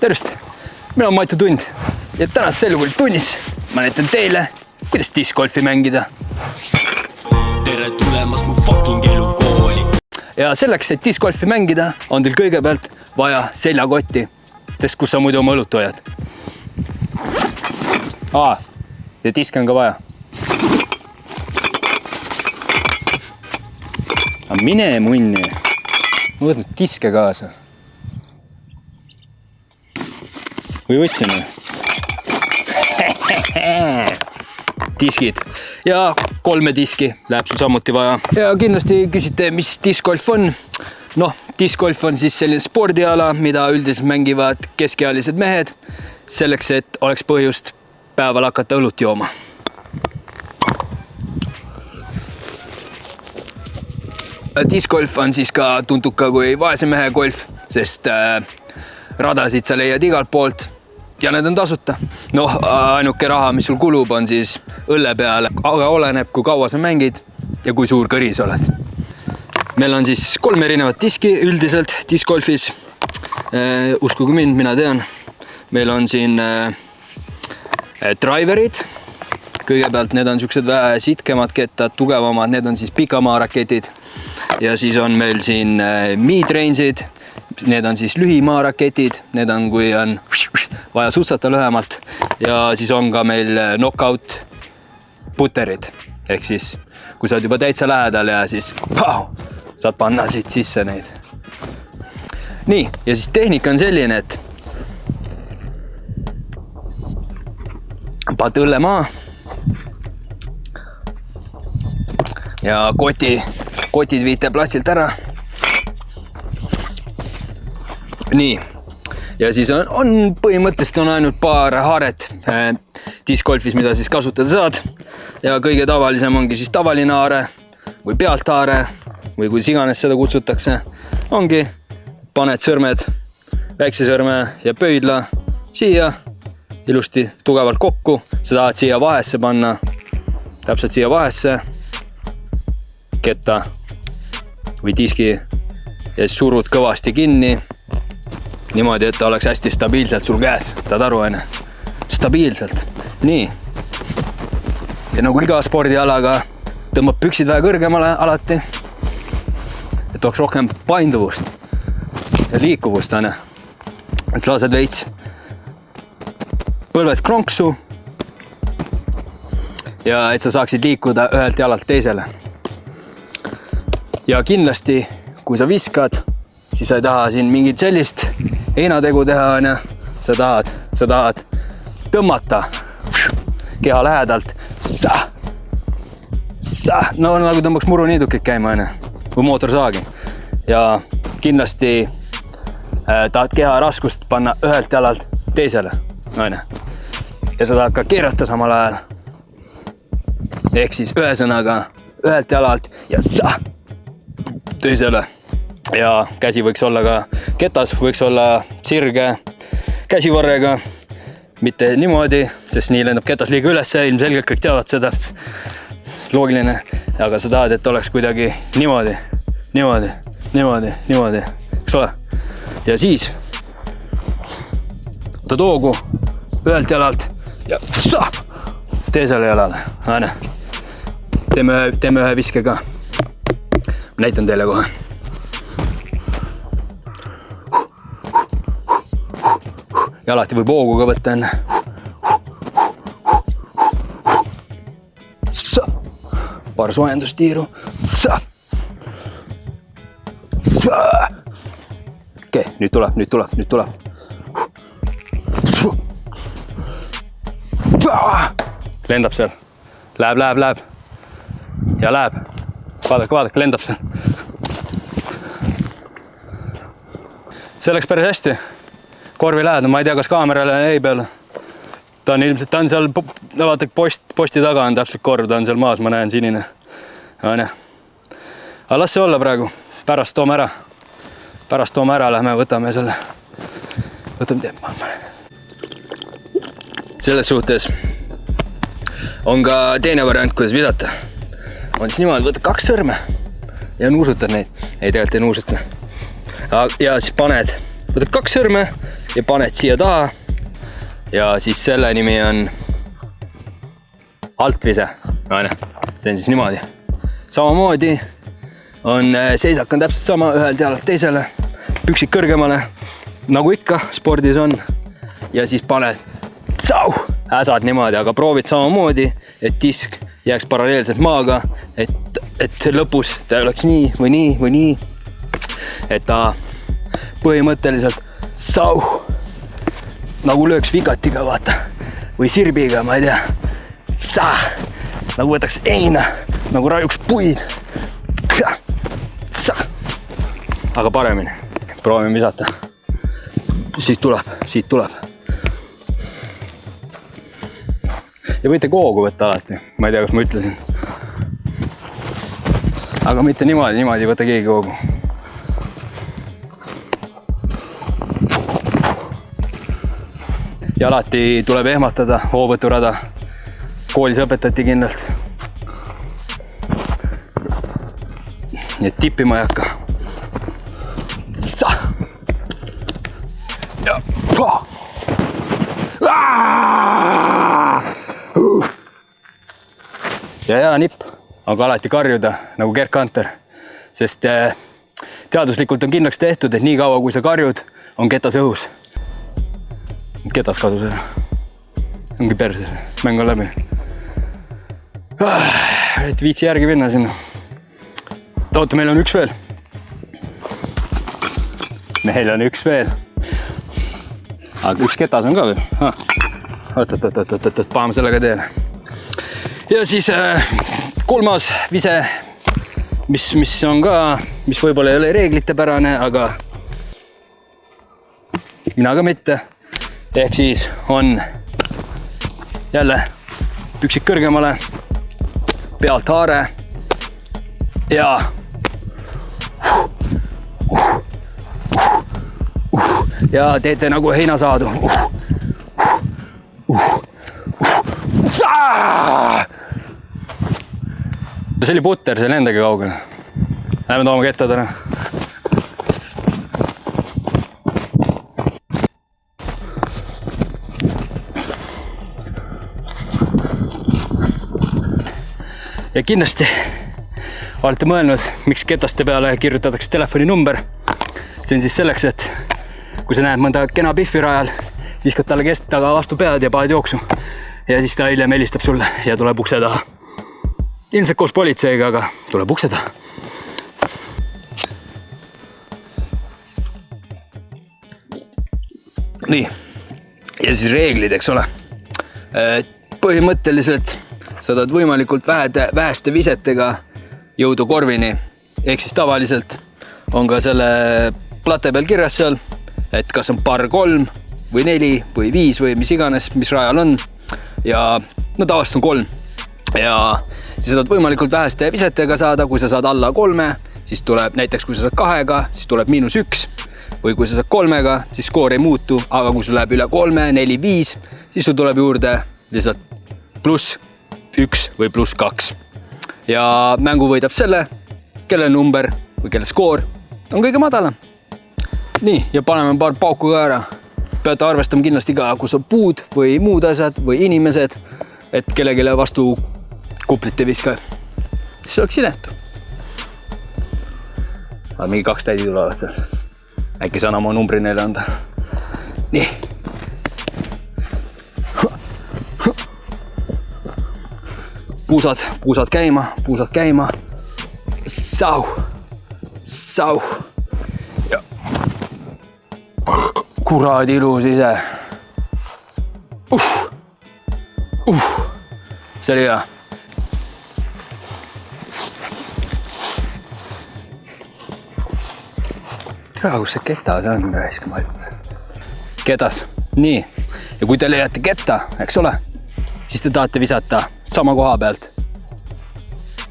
Tervist! Mina on Maitu Tund ja tänas Selgul tunnis ma näitan teile, kuidas discgolfi mängida. Tere tulemast mu fucking elukooli. Ja selleks, et discgolfi mängida, on teil kõigepealt vaja seljakotti, sest kus sa muidu oma õlut hoiad. Ja diske on ka vaja. Aga mine munni. Ma võtnud diske kaasa. Või võtsime? Diskid. Ja 3 diski läheb sul samuti vaja. Ja kindlasti küsite, mis discgolf on. Noh, discgolf on siis selline spordiala, mida üldiselt mängivad keskealised mehed. Selleks, et oleks põhjust päeval hakata õlut jooma. Discgolf on siis ka tuntud ka kui vaese mehe golf, sest radasid sa leiad igalt poolt ja need on tasuta. Noh, ainuke raha, mis sul kulub, on siis õlle peale, aga oleneb, kui kaua sa mängid ja kui suur kõri sa oled. Meil on siis 3 erinevat diski üldiselt discgolfis. Uskuge mind, mina tean. Meil on siin driverid. Kõigepealt need on siuksed vähe sitkemad kettad, tugevamad, need on siis pikamaa raketid. Ja siis on meil siin mid-range'id, need on siis lühimaa raketid, need on, kui on vaja sutsata lühemalt. Ja siis on ka meil knockout putterid, ehk siis kui sa oled juba täitsa lähedal ja siis saad panna siit sisse neid. Nii, ja siis tehnika on selline, et paned õlle maa ja kotid viite platsilt ära. Nii, ja siis on põhimõtteliselt on ainult paar haaret discgolfis, mida siis kasutada saad. Ja kõige tavalisem ongi siis tavaline haare või pealthaare või kui iganes seda kutsutakse. Ongi, paned sõrmed, väikse sõrme ja pöidla siia ilusti tugevalt kokku. Sa tahad siia vahesse panna, täpselt siia vahesse ketta või diski ja surud kõvasti kinni. Niimoodi, et ta oleks hästi stabiilselt sul käes. Saad aru, aine? Stabiilselt. Nii. Ja nagu iga spordialaga tõmbab püksid vähe kõrgemale alati. Et oleks rohkem painduvust ja liikuvust, aine. Et lased veits põlved kronksu ja et sa saaksid liikuda ühelt jalalt teisele. Ja kindlasti, kui sa viskad, siis sa ei taha siin mingit sellist heinategu teha, aine. Sa tahad tõmmata keha lähedalt. No nagu tõmbaks muruniidukid käima, aine. Või mootorsaagi. Ja kindlasti tahad keha raskust panna ühelt jalalt teisele, aine. Ja sa tahad ka keerata samal ajal. Ehk siis ühe sõnaga ühelt jalalt ja teisele. Ja käsi võiks olla ka ketas, võiks olla sirge käsivarrega. Mitte niimoodi, sest nii lendab ketas liiga üles, ilmselgelt kõik teavad seda. Loogiline, aga sa tahad, et oleks kuidagi niimoodi, eks ole. Ja siis võtad hoogu ühelt jalalt ja teisele jalale. Aine. Teeme ühe viske ka. Näitan teile kohe. Ja alati võib hoogu ka võtta enne. Paar soojendustiiru. Okei, nüüd tuleb. Lendab seal. Läheb. Ja läheb. Vaadake, lendab seal. See läks päris hästi. Korvi lähedal, ma ei tea, kas kaamerale ei peale. Ta on ilmselt, ta on seal, vaata posti taga on täpselt korv, ta on seal maas, ma näen sinine. Aga las see olla praegu, pärast toome ära, lähme võtame selle. Selles suhtes on ka teine variant, kuidas visata. On siis niimoodi, võtad 2 sõrme ja nuusutad neid. Ei, tegelikult ei nuusuta. Ja siis võtad 2 sõrme ja paned siia taha. Ja siis selle nimi on altvise. See on siis niimoodi. Samamoodi on seisak on täpselt sama, ühelt jalalt teisele, püksid kõrgemale, nagu ikka spordis on. Ja siis paned äsad niimoodi, aga proovid samamoodi, et disk jääks paralleelselt maaga, et lõpus ta oleks nii või nii või nii. Et ta põhimõtteliselt nagu lööks vigatiga, vaata, või sirbiga, ma ei tea. Nagu võtaks heina, nagu raiuks puid. Aga paremini. Proovime visata. Siit tuleb. Ja võite koogu võtta alati. Ma ei tea, kas ma ütlesin. Aga mitte niimoodi võta keegi koogu. Ja alati tuleb ehmatada hoovõturada. Koolis õpetati kindlalt. Nii et tippima ei hakka. Ja hea nipp, aga alati karjuda nagu Gerd Kanter, sest teaduslikult on kindlaks tehtud, et nii kaua kui sa karjud, on ketas õhus. Ketas kadus ära. Ongi perses, mäng on läbi. Et viitsi järgi minna sinna. Oota, meil on üks veel. Aga üks ketas on ka veel. Oot, paame sellega teele. Ja siis kolmas vise, mis on ka, mis võib-olla ei ole reeglitepärane, aga mina ka mitte. Ehk siis on jälle püksid kõrgemale, pealt haare ja teete nagu heinasaadu. See oli putter, see lendagi kaugele. Lähme toome kettad ära. Ja kindlasti olete mõelnud, miks ketaste peale kirjutatakse telefoninumber. See on siis selleks, et kui sa näed mõnda kena pihvi rajal, viskad talle kest taga vastu pead ja paned jooksu. Ja siis ta hiljem helistab sulle ja tuleb ukse taha. Ilmselt koos politseiga, aga tuleb ukse taha. Nii. Ja siis reeglid, eks ole. Põhimõtteliselt sa tahad võimalikult väheste visetega jõuda korvini. Ehk siis tavaliselt on ka selle plate peal kirjas seal, et kas on par 3 või 4 või 5 või mis iganes, mis rajal on. Ja no tavaliselt on 3. Ja siis saad võimalikult väheste visetega saada, kui sa saad alla 3, siis tuleb näiteks, kui sa saad 2, siis tuleb -1. Või kui sa saad 3, siis skoor ei muutu, aga kui sul läheb üle 3, 4, 5, siis sul tuleb juurde lihtsalt +1 või +2. Ja mängu võidab selle, kelle number või kelle skoor on kõige madalam. Nii, ja paneme paar pauku ka ära. Peate arvestama kindlasti ka, kus on puud või muud asjad või inimesed, et kellegile vastu kuplit ei viska. Siis oleks sinetu. Aga mingi 2 täidi tulevad seal. Äkki saan oma numbri neile anda. Nii. Puusad käima. Sau. Ja. Kuraadi ilus ise. See oli hea. Tea, kus see ketas on, raisk ma ütlen. Ketas. Nii. Ja kui te leiate ketta, eks ole, siis te tahate visata sama koha pealt.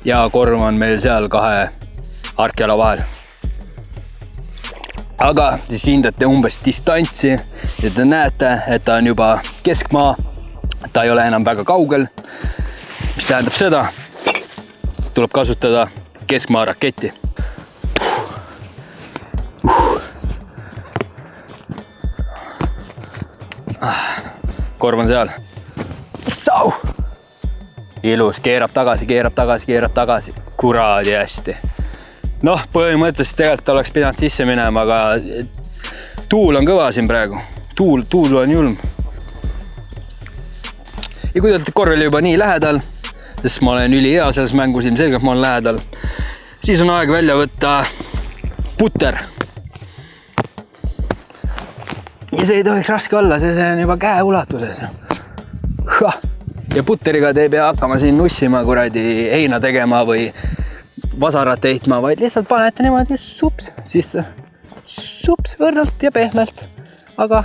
Ja korv on meil seal 2 harkjala vahel. Aga siis hindate umbes distantsi ja te näete, et ta on juba keskmaa. Ta ei ole enam väga kaugel. Mis tähendab seda, tuleb kasutada keskmaa raketti. korv on seal. Sau! Ilus, keerab tagasi. Kuradi hästi. Noh, põhimõtteliselt tegelikult oleks pidanud sisse minema, aga tuul on kõva siin praegu. Tuul on julm. Ja kui te olete korvile juba nii lähedal, sest ma olen ülihea selles mängus, ilmselgelt ma olen lähedal, siis on aeg välja võtta puter. Ja see ei tohiks raske olla, see on juba käe ulatuses. Ja puteriga te ei pea hakkama siin nussima kuradi heina tegema või vasarat heitma, vaid lihtsalt panete niimoodi sups sisse. Sups õrnalt ja pehmelt, aga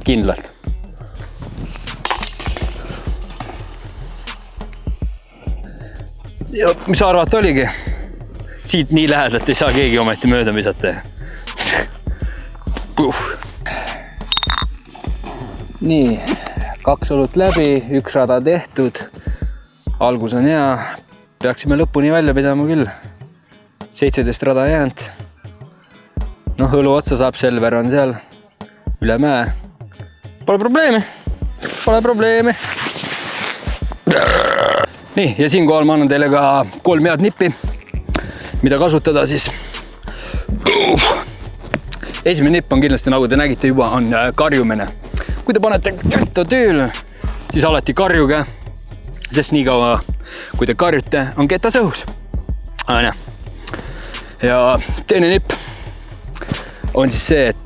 kindlalt. Ja mis arvata oligi? Siit nii lähedalt ei saa keegi ometi mööda visata. Nii, 2 õlut läbi, 1 rada tehtud. Algus on hea. Peaksime lõpuni välja pidama küll. 17 rada jäänud. Noh, õlu otsa saab, Selver on seal. Üle mäe. Pole probleemi. Nii, ja siinkohal ma annan teile ka 3 head nippi, mida kasutada siis. Esimene nipp on kindlasti, nagu te nägite juba, on karjumine. Kui te panete ketta tööle, siis alati karjuge, sest nii kaua, kui te karjute, on ketas õhus. Ja teine nipp on siis see, et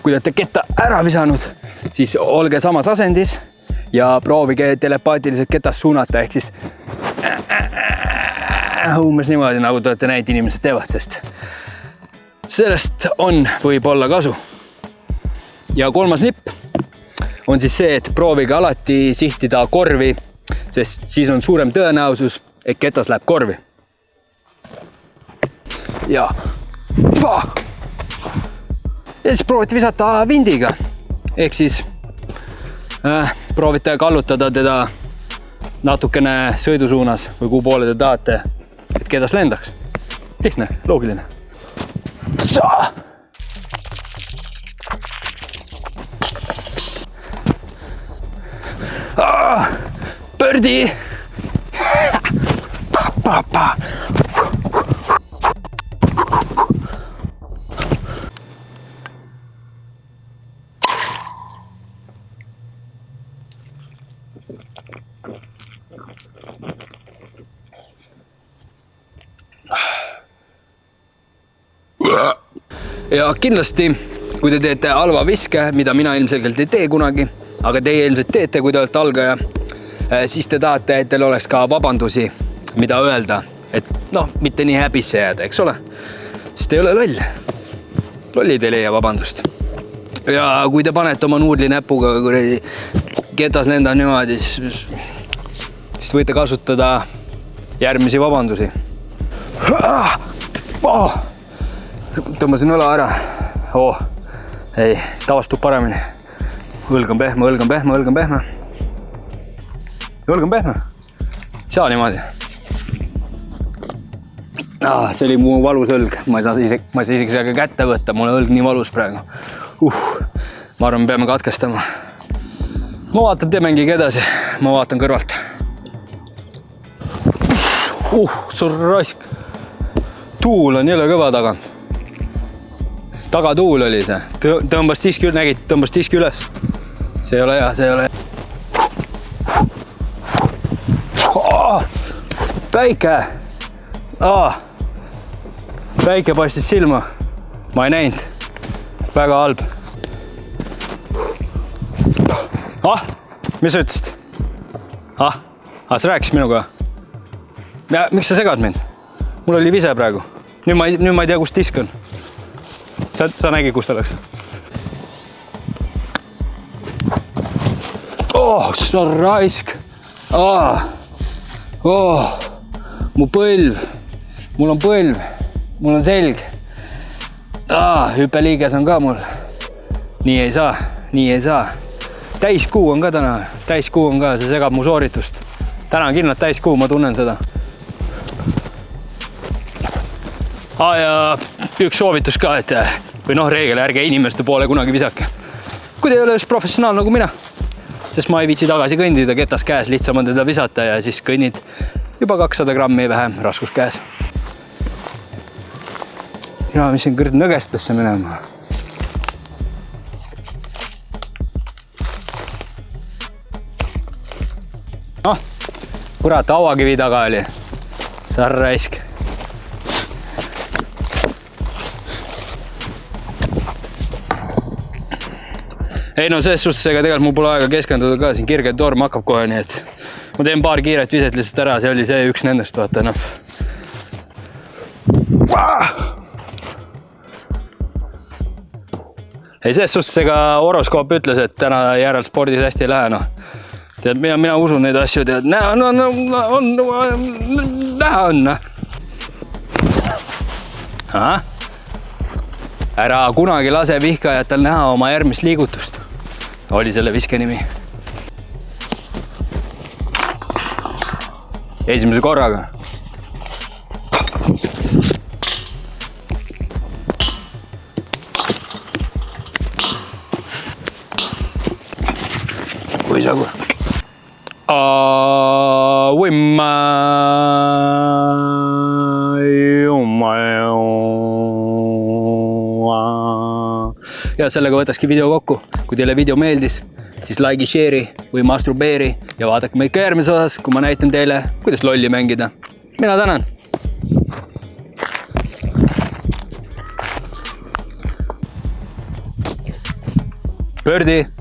kui te olete ketta ära visanud, siis olge samas asendis ja proovige telepaatiliselt ketast suunata, ehk siis umbes niimoodi, nagu te olete näinud inimesed teevad, sest sellest võib olla kasu. Ja 3. nipp on siis see, et proovige alati sihtida korvi, sest siis on suurem tõenäosus, et ketas läheb korvi. Ja siis proovite visata vindiga, ehk siis proovite kallutada teda natukene sõidu suunas või kuhu poole te tahate, et ketas lendaks. Lihtne, loogiline. Birdie! Ja kindlasti, kui te teete halva viske, mida mina ilmselgelt ei tee kunagi, aga teie ilmselt teete, kui te olete algaja, siis te tahate, et teil oleks ka vabandusi, mida öelda, et noh, mitte nii häbisse jääda, eks ole? Sest ei ole loll. Lollid ei leia vabandust. Ja kui te panete oma nuudli näpuga, kui ketas lendab niimoodi, siis võite kasutada järgmisi vabandusi. Tõmbasin õla ära. Ei, tavastub paremini. Õlg on pehme. Õlg on pehme. Saa niimoodi. See oli mu valus õlg. Ma ei saa isegi seda kätte võtta. Mul on õlg nii valus praegu. Ma arvan, me peame katkestama. Ma vaatan, te mängige edasi. Ma vaatan kõrvalt. Suur raisk. Tuul on jälle kõva tagant. Tagatuul oli see. Tõmbas siiski üles. See ei ole hea, Päike! Päike paistis silma. Ma ei näinud. Väga halb. Mis sa ütlesid? Sa rääkisid minuga? Miks sa segad mind? Mul oli vise praegu. Nüüd ma ei tea, kus disk on. Sa nägi, kus ta läks? See on raisk. Mu põlv. Mul on põlv. Mul on selg. Hüppeliiges on ka mul. Nii ei saa. Täiskuu on ka täna. See segab mu sooritust. Täna on kindlalt täiskuu, ma tunnen seda. Ja üks soovitus ka, et või noh, reegel, ärge inimeste poole kunagi visake. Kui te ei ole just professionaal nagu mina, sest ma ei viitsi tagasi kõndida, ketas käes, lihtsam on teda visata ja siis kõnnid juba 200 grammi vähem raskus käes. Ja mis on kõrd nõgestesse minema. Noh, kurat, hauakivi taga oli. Sarraisk. Ei no selles suhtes, ega tegelikult mul pole aega keskenduda ka, siin kirge torm hakkab kohe, nii et ma teen paar kiiret viset lihtsalt ära, see oli see üks nendest, vaata noh. Ei selles suhtes, ega horoskoop ütles, et täna järel spordis hästi ei lähe, noh. Tead, mina usun neid asju, tead, näha on. Ära kunagi lase vihkajatel näha oma järgmist liigutust. Oli selle viske nimi. Esimese korraga. Kui sagu. Ja sellega võtakski video kokku. Kui teile video meeldis, siis like, share'i või masturbeeri ja vaadake meid ka järgmises osas, kui ma näitan teile, kuidas lolli mängida. Mina tänan! Pördi!